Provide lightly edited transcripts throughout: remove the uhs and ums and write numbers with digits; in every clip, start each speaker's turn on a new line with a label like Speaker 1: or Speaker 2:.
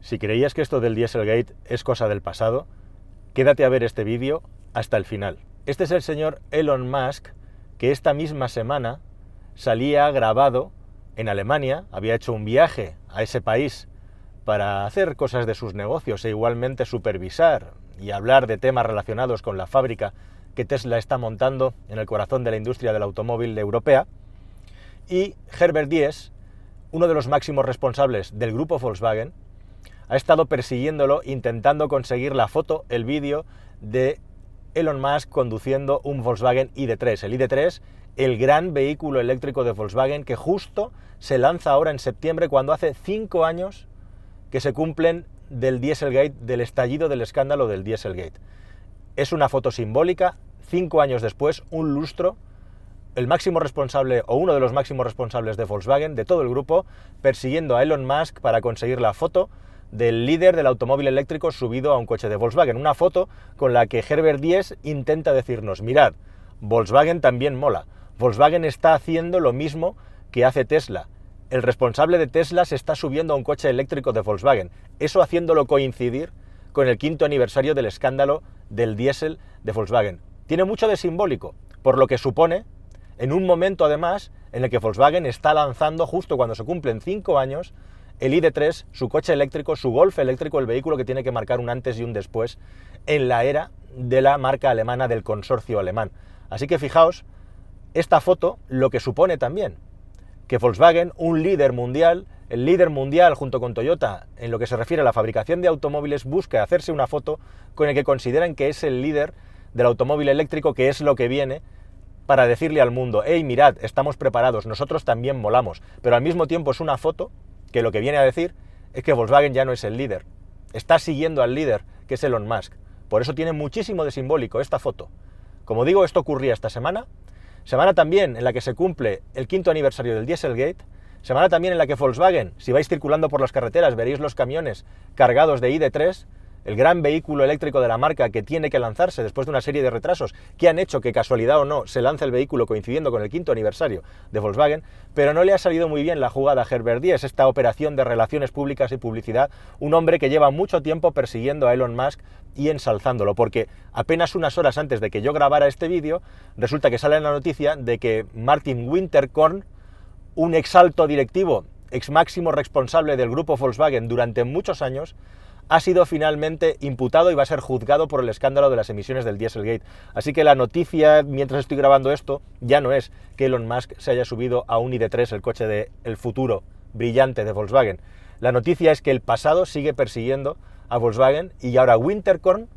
Speaker 1: Si creías que esto del Dieselgate es cosa del pasado, quédate a ver este vídeo hasta el final. Este es el señor Elon Musk, que esta misma semana salía grabado en Alemania, había hecho un viaje a ese país para hacer cosas de sus negocios e igualmente supervisar y hablar de temas relacionados con la fábrica que Tesla está montando en el corazón de la industria del automóvil europea. Y Herbert Diess, uno de los máximos responsables del grupo Volkswagen, ha estado persiguiéndolo, intentando conseguir la foto, el vídeo de Elon Musk conduciendo un Volkswagen ID.3. El ID.3, el gran vehículo eléctrico de Volkswagen que justo se lanza ahora en septiembre, cuando hace 5 años que se cumplen del Dieselgate, del estallido del escándalo del Dieselgate. Es una foto simbólica, 5 años después, un lustro, el máximo responsable o uno de los máximos responsables de Volkswagen, de todo el grupo, persiguiendo a Elon Musk para conseguir la foto del líder del automóvil eléctrico subido a un coche de Volkswagen. Una foto con la que Herbert Diess intenta decirnos: mirad, Volkswagen también mola. Volkswagen está haciendo lo mismo que hace Tesla. El responsable de Tesla se está subiendo a un coche eléctrico de Volkswagen. Eso haciéndolo coincidir con el 5º aniversario del escándalo del diésel de Volkswagen. Tiene mucho de simbólico, por lo que supone, en un momento además en el que Volkswagen está lanzando, justo cuando se cumplen 5 años, el ID.3, su coche eléctrico, su Golf eléctrico, el vehículo que tiene que marcar un antes y un después en la era de la marca alemana, del consorcio alemán. Así que fijaos, esta foto lo que supone también que Volkswagen, un líder mundial, el líder mundial junto con Toyota en lo que se refiere a la fabricación de automóviles, busca hacerse una foto con el que consideran que es el líder del automóvil eléctrico, que es lo que viene, para decirle al mundo: hey, mirad, estamos preparados, nosotros también molamos. Pero al mismo tiempo es una foto que lo que viene a decir es que Volkswagen ya no es el líder, está siguiendo al líder, que es Elon Musk. Por eso tiene muchísimo de simbólico esta foto. Como digo, esto ocurría esta semana también en la que se cumple el 5º aniversario del Dieselgate, semana también en la que Volkswagen, si vais circulando por las carreteras, veréis los camiones cargados de ID.3, el gran vehículo eléctrico de la marca que tiene que lanzarse después de una serie de retrasos que han hecho que, casualidad o no, se lance el vehículo coincidiendo con el 5º aniversario de Volkswagen, pero no le ha salido muy bien la jugada a Herbert Diess, esta operación de relaciones públicas y publicidad, un hombre que lleva mucho tiempo persiguiendo a Elon Musk y ensalzándolo, porque apenas unas horas antes de que yo grabara este vídeo, resulta que sale la noticia de que Martin Winterkorn, un exalto directivo, ex máximo responsable del grupo Volkswagen durante muchos años, ha sido finalmente imputado y va a ser juzgado por el escándalo de las emisiones del Dieselgate. Así que la noticia, mientras estoy grabando esto, ya no es que Elon Musk se haya subido a un ID.3, el coche del futuro brillante de Volkswagen. La noticia es que el pasado sigue persiguiendo a Volkswagen, y ahora Winterkorn,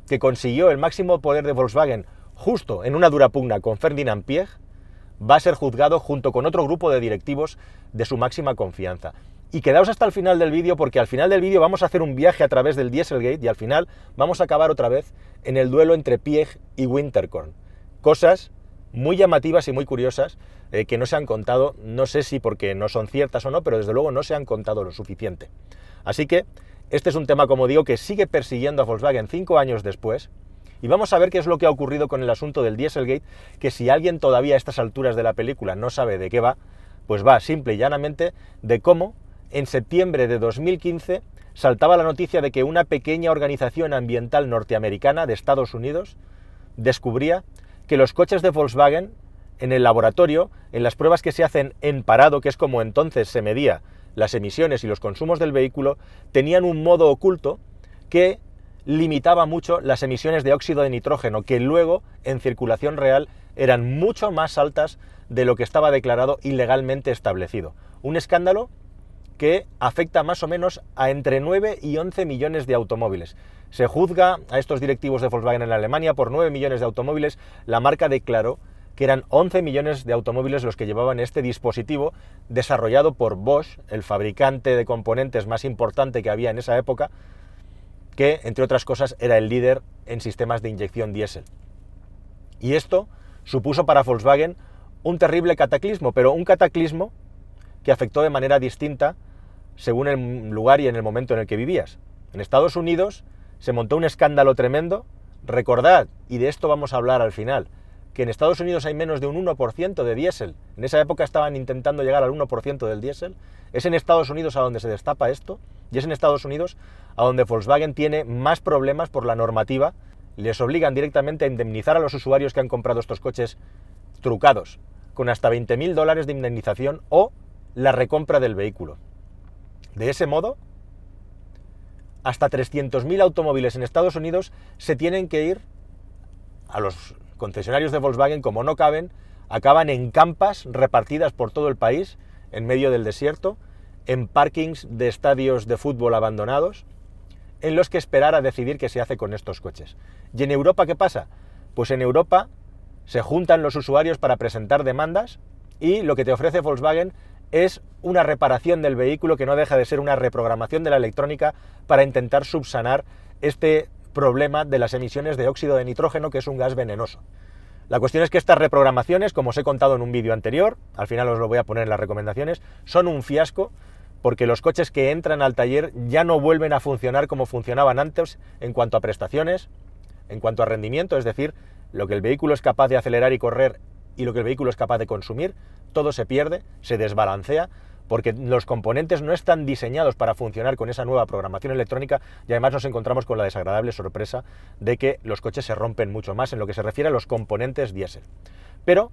Speaker 1: que consiguió el máximo poder de Volkswagen justo en una dura pugna con Ferdinand Piëch, va a ser juzgado junto con otro grupo de directivos de su máxima confianza. Y quedaos hasta el final del vídeo, porque al final del vídeo vamos a hacer un viaje a través del Dieselgate y al final vamos a acabar otra vez en el duelo entre Piëch y Winterkorn. Cosas muy llamativas y muy curiosas que no se han contado, no sé si porque no son ciertas o no, pero desde luego no se han contado lo suficiente. Así que este es un tema, como digo, que sigue persiguiendo a Volkswagen 5 años después, y vamos a ver qué es lo que ha ocurrido con el asunto del Dieselgate, que si alguien todavía a estas alturas de la película no sabe de qué va, pues va simple y llanamente de cómo en septiembre de 2015 saltaba la noticia de que una pequeña organización ambiental norteamericana de Estados Unidos descubría que los coches de Volkswagen, en el laboratorio, en las pruebas que se hacen en parado, que es como entonces se medía las emisiones y los consumos del vehículo, tenían un modo oculto que limitaba mucho las emisiones de óxido de nitrógeno, que luego en circulación real eran mucho más altas de lo que estaba declarado y legalmente establecido. Un escándalo que afecta más o menos a entre 9 y 11 millones de automóviles. Se juzga a estos directivos de Volkswagen en Alemania por 9 millones de automóviles. La marca declaró que eran 11 millones de automóviles los que llevaban este dispositivo desarrollado por Bosch, el fabricante de componentes más importante que había en esa época, que, entre otras cosas, era el líder en sistemas de inyección diésel. Y esto supuso para Volkswagen un terrible cataclismo, pero un cataclismo que afectó de manera distinta según el lugar y en el momento en el que vivías. En Estados Unidos se montó un escándalo tremendo. Recordad, y de esto vamos a hablar al final, que en Estados Unidos hay menos de un 1% de diésel. En esa época estaban intentando llegar al 1% del diésel. Es en Estados Unidos a donde se destapa esto. y es en Estados Unidos a donde Volkswagen tiene más problemas por la normativa. Les obligan directamente a indemnizar a los usuarios que han comprado estos coches trucados, con hasta $20.000 de indemnización o la recompra del vehículo. De ese modo, hasta 300.000 automóviles en Estados Unidos se tienen que ir a los concesionarios de Volkswagen, como no caben, acaban en campas repartidas por todo el país, en medio del desierto, en parkings de estadios de fútbol abandonados, en los que esperar a decidir qué se hace con estos coches. ¿Y en Europa qué pasa? Pues en Europa se juntan los usuarios para presentar demandas y lo que te ofrece Volkswagen es una reparación del vehículo que no deja de ser una reprogramación de la electrónica para intentar subsanar este problema de las emisiones de óxido de nitrógeno, que es un gas venenoso. La cuestión es que estas reprogramaciones, como os he contado en un vídeo anterior, al final os lo voy a poner en las recomendaciones, son un fiasco porque los coches que entran al taller ya no vuelven a funcionar como funcionaban antes en cuanto a prestaciones, en cuanto a rendimiento, es decir, lo que el vehículo es capaz de acelerar y correr y lo que el vehículo es capaz de consumir, todo se pierde, se desbalancea, porque los componentes no están diseñados para funcionar con esa nueva programación electrónica y además nos encontramos con la desagradable sorpresa de que los coches se rompen mucho más en lo que se refiere a los componentes diésel. Pero,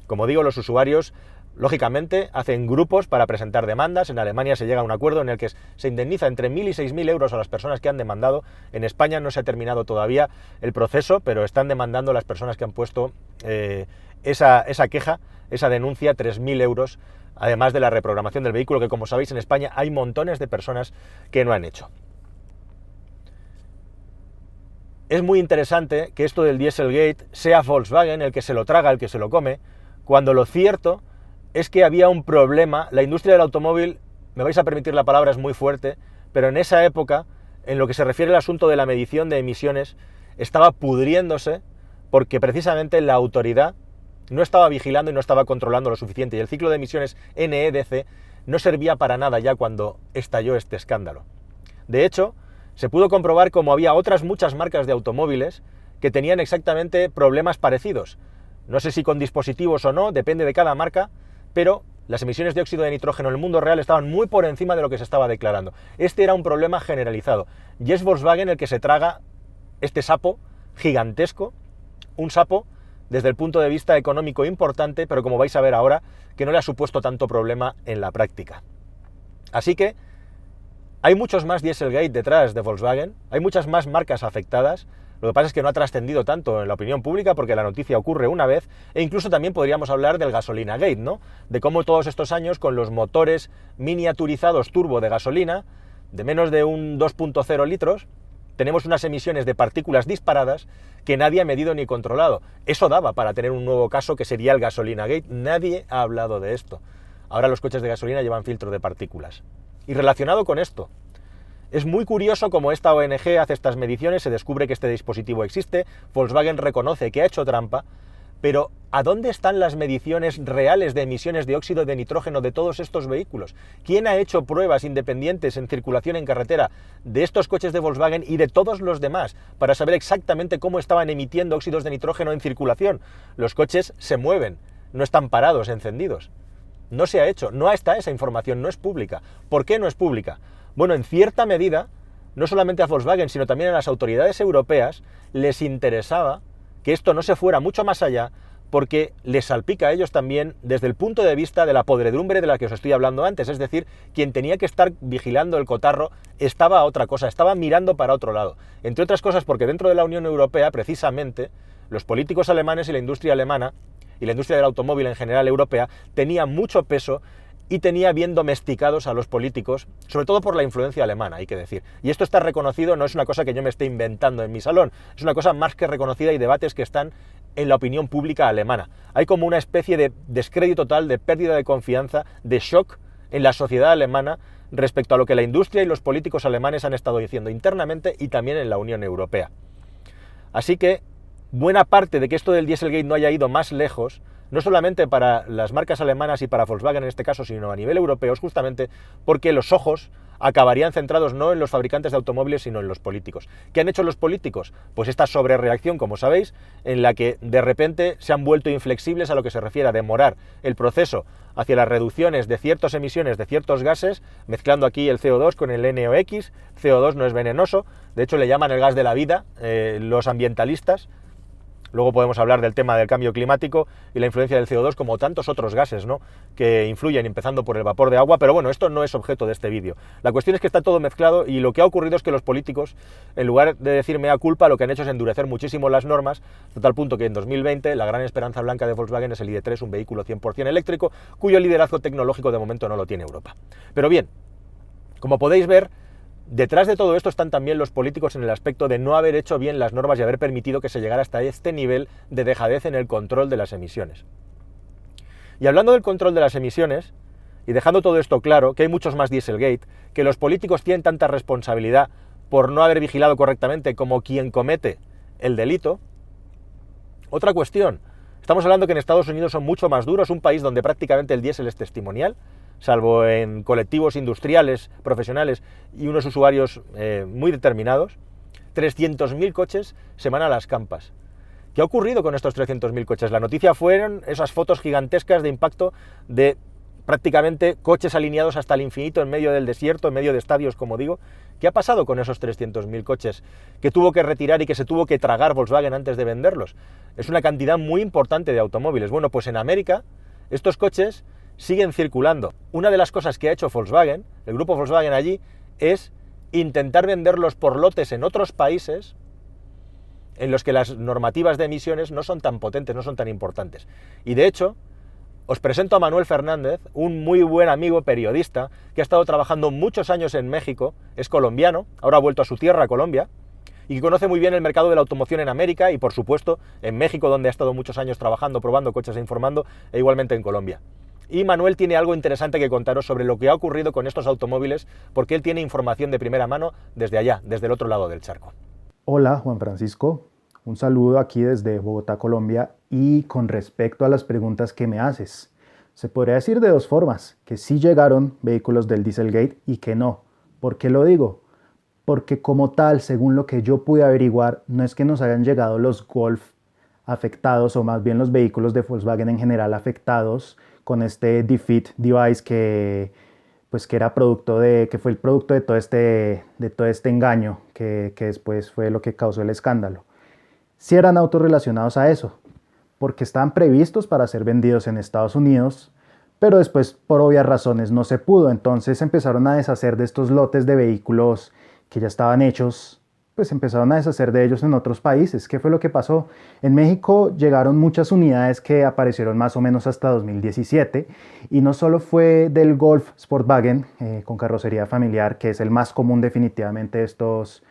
Speaker 1: como digo, los usuarios lógicamente hacen grupos para presentar demandas. En Alemania se llega a un acuerdo en el que se indemniza entre 1.000 y 6.000 euros a las personas que han demandado. En España no se ha terminado todavía el proceso, pero están demandando las personas que han puesto esa queja, esa denuncia, 3.000 euros, además de la reprogramación del vehículo, que como sabéis en España hay montones de personas que no han hecho. Es muy interesante que esto del Dieselgate sea Volkswagen el que se lo traga, el que se lo come, cuando lo cierto es que había un problema. La industria del automóvil, me vais a permitir la palabra, es muy fuerte, pero en esa época, en lo que se refiere al asunto de la medición de emisiones, estaba pudriéndose porque precisamente la autoridad no estaba vigilando y no estaba controlando lo suficiente, y el ciclo de emisiones NEDC no servía para nada ya cuando estalló este escándalo. De hecho, se pudo comprobar cómo había otras muchas marcas de automóviles que tenían exactamente problemas parecidos. No sé si con dispositivos o no, depende de cada marca, pero las emisiones de óxido de nitrógeno en el mundo real estaban muy por encima de lo que se estaba declarando. Este era un problema generalizado, y es Volkswagen el que se traga este sapo gigantesco, un sapo desde el punto de vista económico importante, pero como vais a ver ahora, que no le ha supuesto tanto problema en la práctica. Así que hay muchos más Dieselgate detrás de Volkswagen, hay muchas más marcas afectadas. Lo que pasa es que no ha trascendido tanto en la opinión pública porque la noticia ocurre una vez, e incluso también podríamos hablar del Gasolina Gate, ¿no? De cómo todos estos años con los motores miniaturizados turbo de gasolina, de menos de un 2.0 litros, tenemos unas emisiones de partículas disparadas que nadie ha medido ni controlado. Eso daba para tener un nuevo caso que sería el Gasolina Gate. Nadie ha hablado de esto. Ahora los coches de gasolina llevan filtro de partículas. Y relacionado con esto, es muy curioso cómo esta ONG hace estas mediciones, se descubre que este dispositivo existe, Volkswagen reconoce que ha hecho trampa, pero ¿a dónde están las mediciones reales de emisiones de óxido de nitrógeno de todos estos vehículos? ¿Quién ha hecho pruebas independientes en circulación en carretera de estos coches de Volkswagen y de todos los demás para saber exactamente cómo estaban emitiendo óxidos de nitrógeno en circulación? Los coches se mueven, no están parados, encendidos. No se ha hecho, no está esa información, no es pública. ¿Por qué no es pública? Bueno, en cierta medida, no solamente a Volkswagen, sino también a las autoridades europeas, les interesaba que esto no se fuera mucho más allá, porque les salpica a ellos también desde el punto de vista de la podredumbre de la que os estoy hablando antes. Es decir, quien tenía que estar vigilando el cotarro estaba a otra cosa, estaba mirando para otro lado. Entre otras cosas porque dentro de la Unión Europea, precisamente, los políticos alemanes y la industria alemana, y la industria del automóvil en general europea, tenía mucho peso y tenía bien domesticados a los políticos, sobre todo por la influencia alemana, hay que decir. Y esto está reconocido, no es una cosa que yo me esté inventando en mi salón, es una cosa más que reconocida y debates que están en la opinión pública alemana. Hay como una especie de descrédito total, de pérdida de confianza, de shock en la sociedad alemana respecto a lo que la industria y los políticos alemanes han estado diciendo internamente y también en la Unión Europea. Así que buena parte de que esto del Dieselgate no haya ido más lejos no solamente para las marcas alemanas y para Volkswagen en este caso, sino a nivel europeo, es justamente porque los ojos acabarían centrados no en los fabricantes de automóviles, sino en los políticos. ¿Qué han hecho los políticos? Pues esta sobrereacción, como sabéis, en la que de repente se han vuelto inflexibles a lo que se refiere a demorar el proceso hacia las reducciones de ciertas emisiones de ciertos gases, mezclando aquí el CO2 con el NOx. CO2 no es venenoso, de hecho le llaman el gas de la vida los ambientalistas. Luego podemos hablar del tema del cambio climático y la influencia del CO2 como tantos otros gases, ¿no?, que influyen, empezando por el vapor de agua, pero bueno, esto no es objeto de este vídeo. La cuestión es que está todo mezclado y lo que ha ocurrido es que los políticos, en lugar de decir mea culpa, lo que han hecho es endurecer muchísimo las normas, hasta tal punto que en 2020 la gran esperanza blanca de Volkswagen es el ID.3, un vehículo 100% eléctrico, cuyo liderazgo tecnológico de momento no lo tiene Europa. Pero bien, como podéis ver, detrás de todo esto están también los políticos en el aspecto de no haber hecho bien las normas y haber permitido que se llegara hasta este nivel de dejadez en el control de las emisiones. Y hablando del control de las emisiones, y dejando todo esto claro, que hay muchos más Dieselgate, que los políticos tienen tanta responsabilidad por no haber vigilado correctamente como quien comete el delito, otra cuestión, estamos hablando que en Estados Unidos son mucho más duros, un país donde prácticamente el diésel es testimonial, salvo en colectivos industriales, profesionales y unos usuarios muy determinados. 300.000 coches se van a las campas. ¿Qué ha ocurrido con estos 300.000 coches? La noticia fueron esas fotos gigantescas de impacto de prácticamente coches alineados hasta el infinito en medio del desierto, en medio de estadios, como digo. ¿Qué ha pasado con esos 300.000 coches que tuvo que retirar y que se tuvo que tragar Volkswagen antes de venderlos? Es una cantidad muy importante de automóviles. Bueno, pues en América estos coches siguen circulando. Una de las cosas que ha hecho Volkswagen, el grupo Volkswagen allí, es intentar venderlos por lotes en otros países en los que las normativas de emisiones no son tan potentes, no son tan importantes. Y de hecho, os presento a Manuel Fernández, un muy buen amigo periodista que ha estado trabajando muchos años en México, es colombiano, ahora ha vuelto a su tierra, Colombia, y que conoce muy bien el mercado de la automoción en América y, por supuesto, en México, donde ha estado muchos años trabajando, probando coches e informando, e igualmente en Colombia. Y Manuel tiene algo interesante que contaros sobre lo que ha ocurrido con estos automóviles, porque él tiene información de primera mano desde allá, desde el otro lado del charco.
Speaker 2: Hola, Juan Francisco. Un saludo aquí desde Bogotá, Colombia, y con respecto a las preguntas que me haces, se podría decir de dos formas, que sí llegaron vehículos del Dieselgate y que no. ¿Por qué lo digo? Porque como tal, según lo que yo pude averiguar, no es que nos hayan llegado los Golf afectados, o más bien los vehículos de Volkswagen en general afectados con este defeat device que era que fue el producto de todo este engaño que después fue lo que causó el escándalo. Sí eran autos relacionados a eso, porque estaban previstos para ser vendidos en Estados Unidos, pero después por obvias razones no se pudo, entonces empezaron a deshacer de estos lotes de vehículos que ya estaban hechos, pues empezaron a deshacer de ellos en otros países. ¿Qué fue lo que pasó? En México llegaron muchas unidades que aparecieron más o menos hasta 2017, y no solo fue del Golf Sportwagen con carrocería familiar, que es el más común definitivamente de estos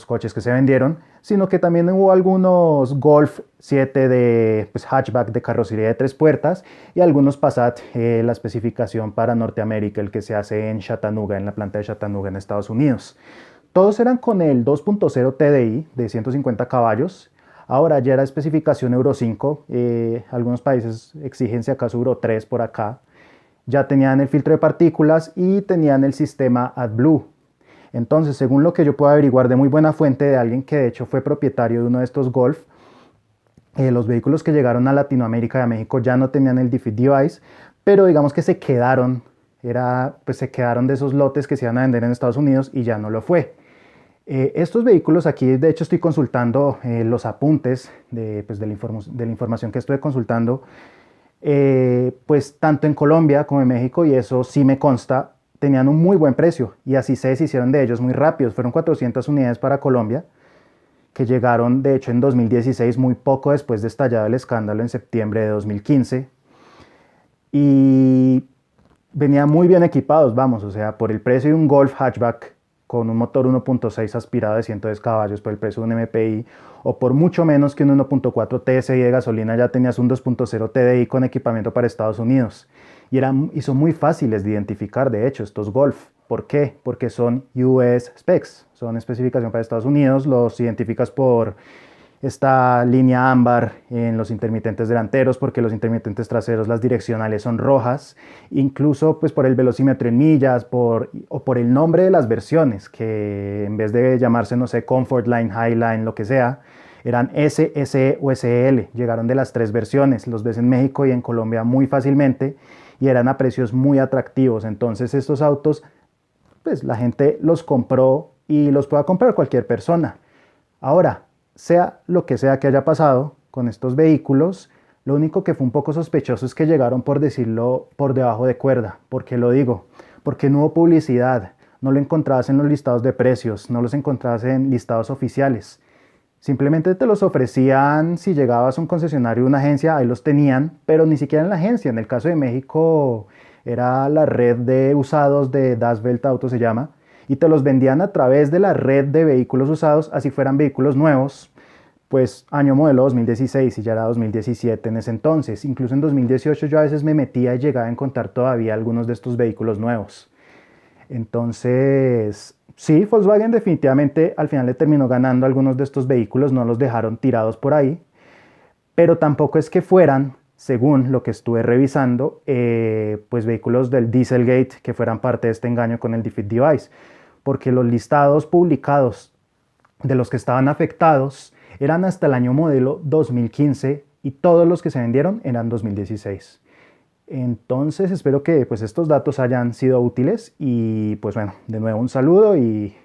Speaker 2: coches que se vendieron, sino que también hubo algunos Golf 7 de hatchback de carrocería de 3 puertas y algunos Passat, la especificación para Norteamérica, el que se hace en Chattanooga, en la planta de Chattanooga en Estados Unidos. Todos eran con el 2.0 TDI de 150 caballos. Ahora ya era especificación Euro 5, algunos países exigen si acaso Euro 3 por acá. Ya tenían el filtro de partículas y tenían el sistema AdBlue. Entonces, según lo que yo puedo averiguar de muy buena fuente de alguien que de hecho fue propietario de uno de estos Golf, los vehículos que llegaron a Latinoamérica y a México ya no tenían el defeat device, pero digamos que se quedaron de esos lotes que se iban a vender en Estados Unidos y ya no lo fue. Estos vehículos aquí, de hecho estoy consultando los apuntes de la información que estoy consultando, pues tanto en Colombia como en México, y eso sí me consta, tenían un muy buen precio y así se deshicieron de ellos muy rápidos. Fueron 400 unidades para Colombia, que llegaron de hecho en 2016, muy poco después de estallado el escándalo en septiembre de 2015, y venían muy bien equipados, vamos, o sea, por el precio de un Golf hatchback con un motor 1.6 aspirado de 110 caballos, por el precio de un MPI, o por mucho menos que un 1.4 TSI de gasolina, ya tenías un 2.0 TDI con equipamiento para Estados Unidos. Y son muy fáciles de identificar, de hecho, estos Golf. ¿Por qué? Porque son US Specs, son especificación para Estados Unidos, los identificas por esta línea ámbar en los intermitentes delanteros, porque los intermitentes traseros, las direccionales son rojas, incluso pues por el velocímetro en millas o por el nombre de las versiones, que en vez de llamarse, no sé, Comfortline, Highline, lo que sea, eran S, SE o SL. Llegaron de las 3 versiones, los ves en México y en Colombia muy fácilmente y eran a precios muy atractivos. Entonces estos autos, pues la gente los compró y los puede comprar cualquier persona. Ahora, sea lo que sea que haya pasado con estos vehículos, lo único que fue un poco sospechoso es que llegaron, por decirlo, por debajo de cuerda. ¿Por qué lo digo? Porque no hubo publicidad, no lo encontrabas en los listados de precios, no los encontrabas en listados oficiales. Simplemente te los ofrecían si llegabas a un concesionario o una agencia, ahí los tenían, pero ni siquiera en la agencia. En el caso de México era la red de usados de Das Welt Auto, se llama, y te los vendían a través de la red de vehículos usados, así fueran vehículos nuevos, pues año modelo 2016 y ya era 2017 en ese entonces. Incluso en 2018 yo a veces me metía y llegaba a encontrar todavía algunos de estos vehículos nuevos. Entonces, sí, Volkswagen definitivamente al final le terminó ganando algunos de estos vehículos, no los dejaron tirados por ahí, pero tampoco es que fueran, según lo que estuve revisando, pues vehículos del Dieselgate que fueran parte de este engaño con el defeat device, porque los listados publicados de los que estaban afectados eran hasta el año modelo 2015 y todos los que se vendieron eran 2016. Entonces espero que pues estos datos hayan sido útiles y pues bueno, de nuevo un saludo y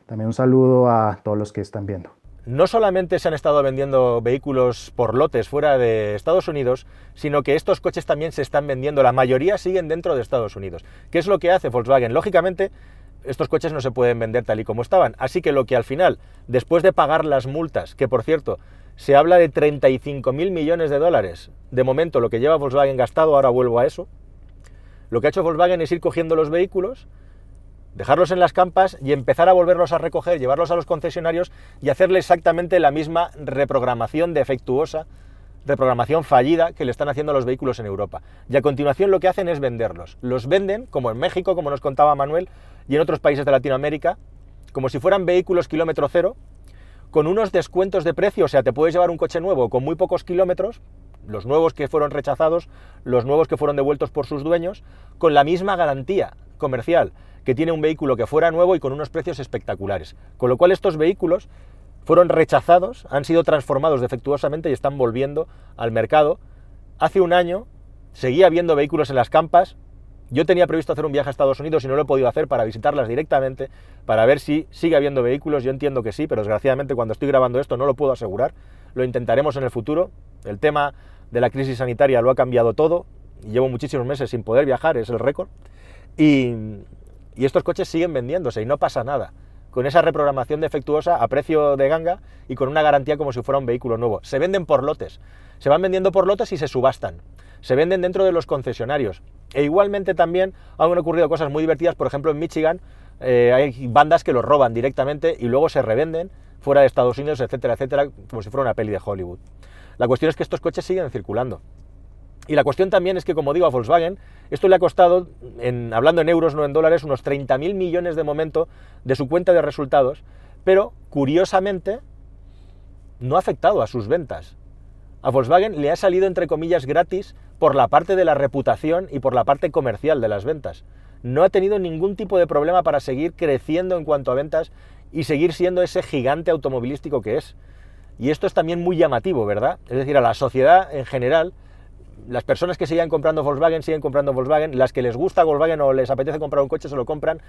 Speaker 2: también un saludo a todos los que están viendo.
Speaker 1: No solamente se han estado vendiendo vehículos por lotes fuera de Estados Unidos, sino que estos coches también se están vendiendo, la mayoría siguen dentro de Estados Unidos. ¿Qué es lo que hace Volkswagen? Lógicamente, estos coches no se pueden vender tal y como estaban, así que lo que al final, después de pagar las multas, que por cierto, se habla de 35.000 millones de dólares, de momento lo que lleva Volkswagen gastado, ahora vuelvo a eso, lo que ha hecho Volkswagen es ir cogiendo los vehículos, dejarlos en las campas y empezar a volverlos a recoger, llevarlos a los concesionarios y hacerle exactamente la misma reprogramación defectuosa, reprogramación fallida que le están haciendo a los vehículos en Europa. Y a continuación lo que hacen es venderlos. Los venden, como en México, como nos contaba Manuel, y en otros países de Latinoamérica, como si fueran vehículos kilómetro cero, con unos descuentos de precio. O sea, te puedes llevar un coche nuevo con muy pocos kilómetros, los nuevos que fueron rechazados, los nuevos que fueron devueltos por sus dueños, con la misma garantía comercial que tiene un vehículo que fuera nuevo y con unos precios espectaculares. Con lo cual estos vehículos fueron rechazados, han sido transformados defectuosamente y están volviendo al mercado. Hace un año seguía habiendo vehículos en las campas. Yo tenía previsto hacer un viaje a Estados Unidos y no lo he podido hacer para visitarlas directamente, para ver si sigue habiendo vehículos. Yo entiendo que sí, pero desgraciadamente cuando estoy grabando esto no lo puedo asegurar. Lo intentaremos en el futuro. El tema de la crisis sanitaria lo ha cambiado todo. Llevo muchísimos meses sin poder viajar, es el récord. Y estos coches siguen vendiéndose y no pasa nada, con esa reprogramación defectuosa a precio de ganga y con una garantía como si fuera un vehículo nuevo. Se venden por lotes, se van vendiendo por lotes y se subastan, se venden dentro de los concesionarios. E igualmente también han ocurrido cosas muy divertidas, por ejemplo en Michigan hay bandas que los roban directamente y luego se revenden fuera de Estados Unidos, etcétera, etcétera, como si fuera una peli de Hollywood. La cuestión es que estos coches siguen circulando. Y la cuestión también es que, como digo, a Volkswagen esto le ha costado, hablando en euros, no en dólares, unos 30.000 millones de momento de su cuenta de resultados, pero curiosamente no ha afectado a sus ventas. A Volkswagen le ha salido, entre comillas, gratis por la parte de la reputación y por la parte comercial de las ventas. No ha tenido ningún tipo de problema para seguir creciendo en cuanto a ventas y seguir siendo ese gigante automovilístico que es. Y esto es también muy llamativo, ¿verdad? Es decir, a la sociedad en general, las personas que siguen comprando Volkswagen, las que les gusta Volkswagen o les apetece comprar un coche se lo compran,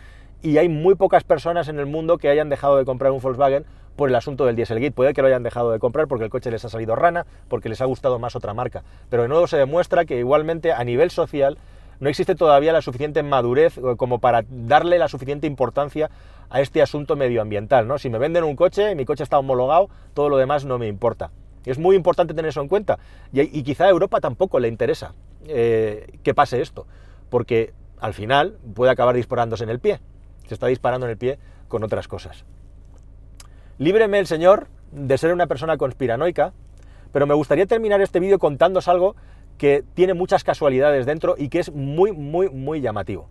Speaker 1: y hay muy pocas personas en el mundo que hayan dejado de comprar un Volkswagen por el asunto del Dieselgate. Puede que lo hayan dejado de comprar porque el coche les ha salido rana, porque les ha gustado más otra marca, pero de nuevo se demuestra que igualmente a nivel social no existe todavía la suficiente madurez como para darle la suficiente importancia a este asunto medioambiental, ¿no? Si me venden un coche, mi coche está homologado, todo lo demás no me importa. Es muy importante tener eso en cuenta, y quizá a Europa tampoco le interesa que pase esto, porque al final puede acabar disparándose en el pie, se está disparando en el pie con otras cosas. Líbreme el Señor de ser una persona conspiranoica, pero me gustaría terminar este vídeo contándoos algo que tiene muchas casualidades dentro y que es muy, muy, muy llamativo.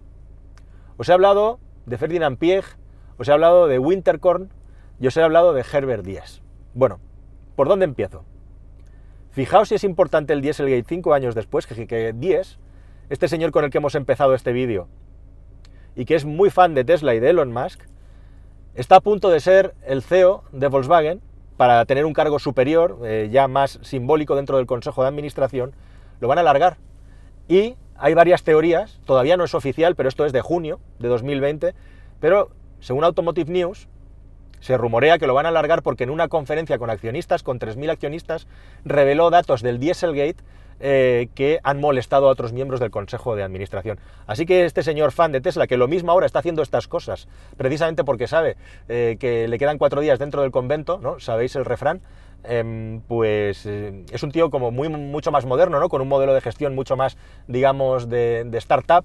Speaker 1: Os he hablado de Ferdinand Piëch, os he hablado de Winterkorn y os he hablado de Herbert Diess. Bueno, ¿Por dónde empiezo? Fijaos si es importante el Dieselgate 5 años después, que Diess, este señor con el que hemos empezado este vídeo, y que es muy fan de Tesla y de Elon Musk, está a punto de ser el CEO de Volkswagen para tener un cargo superior, ya más simbólico dentro del Consejo de Administración. Lo van a alargar. Y hay varias teorías, todavía no es oficial, pero esto es de junio de 2020, pero según Automotive News, se rumorea que lo van a alargar porque en una conferencia con accionistas, con 3.000 accionistas, reveló datos del Dieselgate que han molestado a otros miembros del Consejo de Administración. Así que este señor fan de Tesla, que lo mismo ahora está haciendo estas cosas, precisamente porque sabe que le quedan 4 días dentro del convento, ¿no? Sabéis el refrán, es un tío como mucho más moderno, ¿no? Con un modelo de gestión mucho más, digamos, de startup,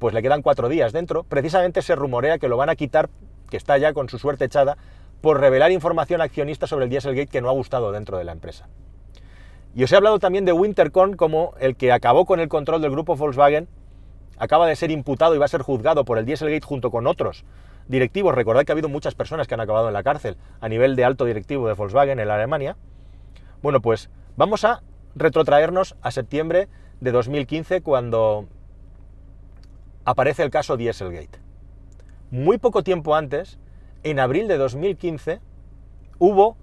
Speaker 1: pues le quedan 4 días dentro. Precisamente se rumorea que lo van a quitar, que está ya con su suerte echada, por revelar información accionista sobre el Dieselgate que no ha gustado dentro de la empresa. Y os he hablado también de Winterkorn como el que acabó con el control del grupo Volkswagen, acaba de ser imputado y va a ser juzgado por el Dieselgate junto con otros directivos. Recordad que ha habido muchas personas que han acabado en la cárcel a nivel de alto directivo de Volkswagen en Alemania. Bueno, pues vamos a retrotraernos a septiembre de 2015 cuando aparece el caso Dieselgate. Muy poco tiempo antes, en abril de 2015, hubo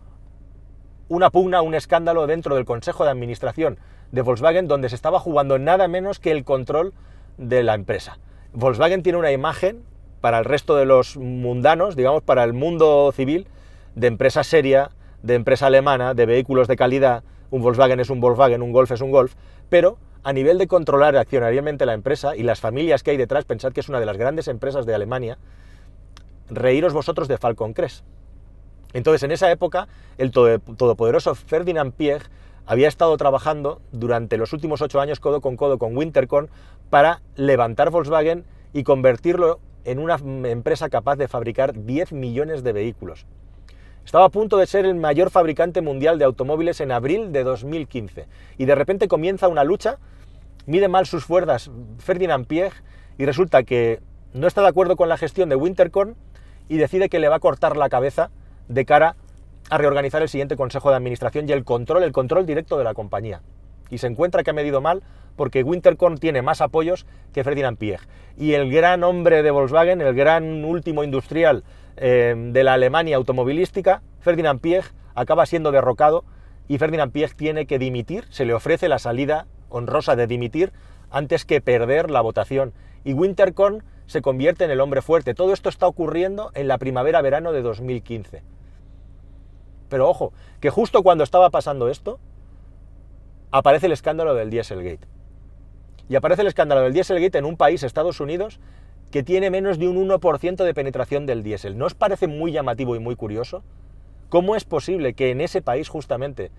Speaker 1: una pugna, un escándalo dentro del Consejo de Administración de Volkswagen donde se estaba jugando nada menos que el control de la empresa. Volkswagen tiene una imagen para el resto de los mundanos, digamos, para el mundo civil, de empresa seria, de empresa alemana, de vehículos de calidad. Un Volkswagen es un Volkswagen, un Golf es un Golf, pero a nivel de controlar accionariamente la empresa y las familias que hay detrás, pensad que es una de las grandes empresas de Alemania, reíros vosotros de Falcon Crest. Entonces, en esa época, el todopoderoso Ferdinand Piëch había estado trabajando durante los últimos 8 años codo con Winterkorn para levantar Volkswagen y convertirlo en una empresa capaz de fabricar 10 millones de vehículos. Estaba a punto de ser el mayor fabricante mundial de automóviles en abril de 2015 y de repente comienza una lucha, mide mal sus fuerzas Ferdinand Piëch y resulta que no está de acuerdo con la gestión de Winterkorn y decide que le va a cortar la cabeza de cara a reorganizar el siguiente Consejo de Administración y el control directo de la compañía. Y se encuentra que ha medido mal porque Winterkorn tiene más apoyos que Ferdinand Piëch. Y el gran hombre de Volkswagen, el gran último industrial de la Alemania automovilística, Ferdinand Piëch, acaba siendo derrocado y Ferdinand Piëch tiene que dimitir, se le ofrece la salida honrosa de dimitir antes que perder la votación. Y Winterkorn se convierte en el hombre fuerte. Todo esto está ocurriendo en la primavera-verano de 2015. Pero ojo, que justo cuando estaba pasando esto, aparece el escándalo del Dieselgate. Y aparece el escándalo del Dieselgate en un país, Estados Unidos, que tiene menos de un 1% de penetración del diésel. ¿No os parece muy llamativo y muy curioso? ¿Cómo es posible que en ese país justamente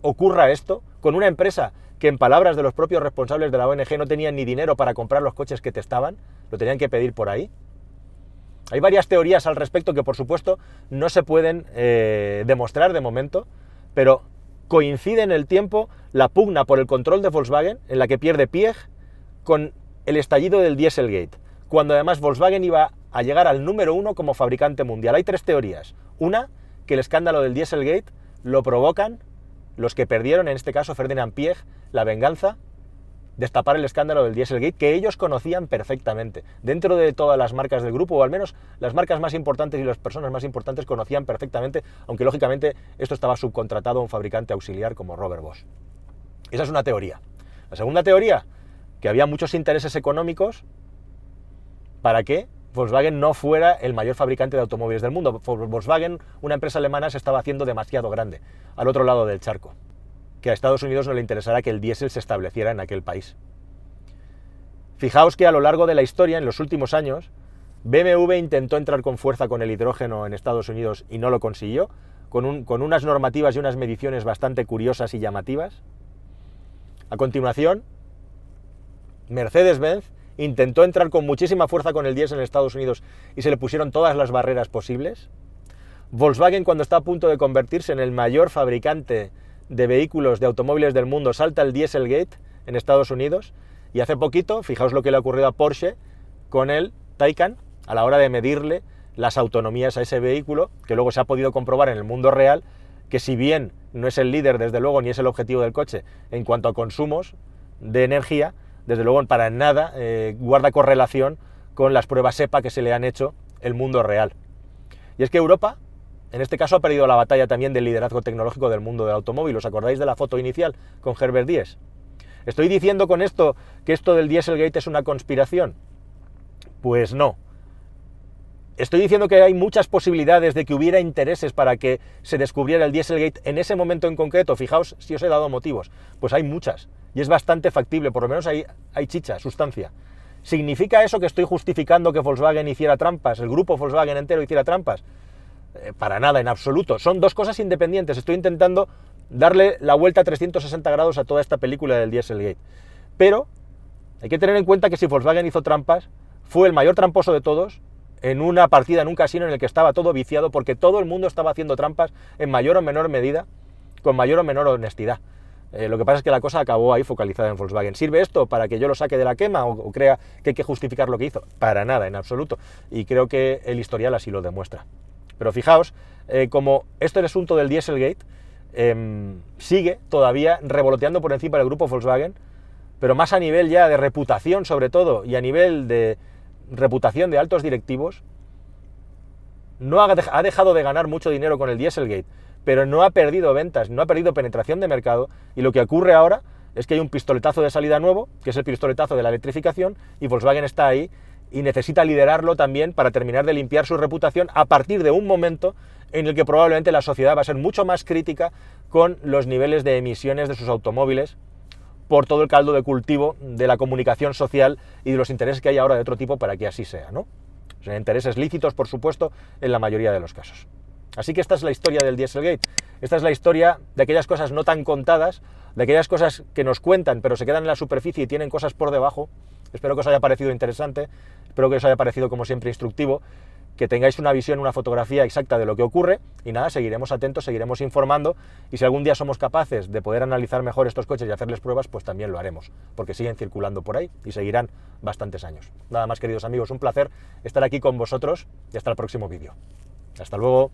Speaker 1: ocurra esto con una empresa que, en palabras de los propios responsables de la ONG, no tenían ni dinero para comprar los coches que testaban? Lo tenían que pedir por ahí. Hay varias teorías al respecto que, por supuesto, no se pueden demostrar de momento, pero coincide en el tiempo la pugna por el control de Volkswagen, en la que pierde Piëch, con el estallido del Dieselgate, cuando además Volkswagen iba a llegar al número 1 como fabricante mundial. Hay 3 teorías. Una, que el escándalo del Dieselgate lo provocan los que perdieron, en este caso Ferdinand Piëch, la venganza, destapar el escándalo del Dieselgate, que ellos conocían perfectamente. Dentro de todas las marcas del grupo, o al menos las marcas más importantes y las personas más importantes conocían perfectamente, aunque lógicamente esto estaba subcontratado a un fabricante auxiliar como Robert Bosch. Esa es una teoría. La segunda teoría, que había muchos intereses económicos para que Volkswagen no fuera el mayor fabricante de automóviles del mundo. Volkswagen, una empresa alemana, se estaba haciendo demasiado grande, al otro lado del charco, que a Estados Unidos no le interesara que el diésel se estableciera en aquel país. Fijaos que a lo largo de la historia, en los últimos años, BMW intentó entrar con fuerza con el hidrógeno en Estados Unidos y no lo consiguió, con unas normativas y unas mediciones bastante curiosas y llamativas. A continuación, Mercedes-Benz intentó entrar con muchísima fuerza con el diésel en Estados Unidos y se le pusieron todas las barreras posibles. Volkswagen, cuando está a punto de convertirse en el mayor fabricante de vehículos, de automóviles del mundo, salta el Dieselgate en Estados Unidos, y hace poquito, fijaos lo que le ha ocurrido a Porsche con el Taycan, a la hora de medirle las autonomías a ese vehículo, que luego se ha podido comprobar en el mundo real, que si bien no es el líder, desde luego, ni es el objetivo del coche en cuanto a consumos de energía, desde luego para nada guarda correlación con las pruebas EPA que se le han hecho el mundo real. Y es que Europa, en este caso, ha perdido la batalla también del liderazgo tecnológico del mundo del automóvil. ¿Os acordáis de la foto inicial con Herbert Diess? ¿Estoy diciendo con esto que esto del Dieselgate es una conspiración? Pues no. Estoy diciendo que hay muchas posibilidades de que hubiera intereses para que se descubriera el Dieselgate en ese momento en concreto. Fijaos si os he dado motivos. Pues hay muchas. Y es bastante factible, por lo menos hay chicha, sustancia. ¿Significa eso que estoy justificando que Volkswagen hiciera trampas, el grupo Volkswagen entero hiciera trampas? Para nada, en absoluto. Son dos cosas independientes. Estoy intentando darle la vuelta a 360 grados a toda esta película del Dieselgate. Pero hay que tener en cuenta que si Volkswagen hizo trampas, fue el mayor tramposo de todos en una partida en un casino en el que estaba todo viciado, porque todo el mundo estaba haciendo trampas en mayor o menor medida, con mayor o menor honestidad. Lo que pasa es que la cosa acabó ahí focalizada en Volkswagen. ¿Sirve esto para que yo lo saque de la quema o crea que hay que justificar lo que hizo? Para nada, en absoluto. Y creo que el historial así lo demuestra. Pero fijaos, como esto es el asunto del Dieselgate, sigue todavía revoloteando por encima del grupo Volkswagen, pero más a nivel ya de reputación sobre todo, y a nivel de reputación de altos directivos. No ha dejado de ganar mucho dinero con el Dieselgate, pero no ha perdido ventas, no ha perdido penetración de mercado, y lo que ocurre ahora es que hay un pistoletazo de salida nuevo, que es el pistoletazo de la electrificación, y Volkswagen está ahí y necesita liderarlo también para terminar de limpiar su reputación a partir de un momento en el que probablemente la sociedad va a ser mucho más crítica con los niveles de emisiones de sus automóviles por todo el caldo de cultivo de la comunicación social y de los intereses que hay ahora de otro tipo para que así sea, ¿no? Son intereses lícitos, por supuesto, en la mayoría de los casos. Así que esta es la historia del Dieselgate. Esta es la historia de aquellas cosas no tan contadas, de aquellas cosas que nos cuentan pero se quedan en la superficie y tienen cosas por debajo. Espero que os haya parecido interesante, espero que os haya parecido, como siempre, instructivo, que tengáis una visión, una fotografía exacta de lo que ocurre, y nada, seguiremos atentos, seguiremos informando, y si algún día somos capaces de poder analizar mejor estos coches y hacerles pruebas, pues también lo haremos, porque siguen circulando por ahí y seguirán bastantes años. Nada más, queridos amigos, un placer estar aquí con vosotros y hasta el próximo vídeo. Hasta luego.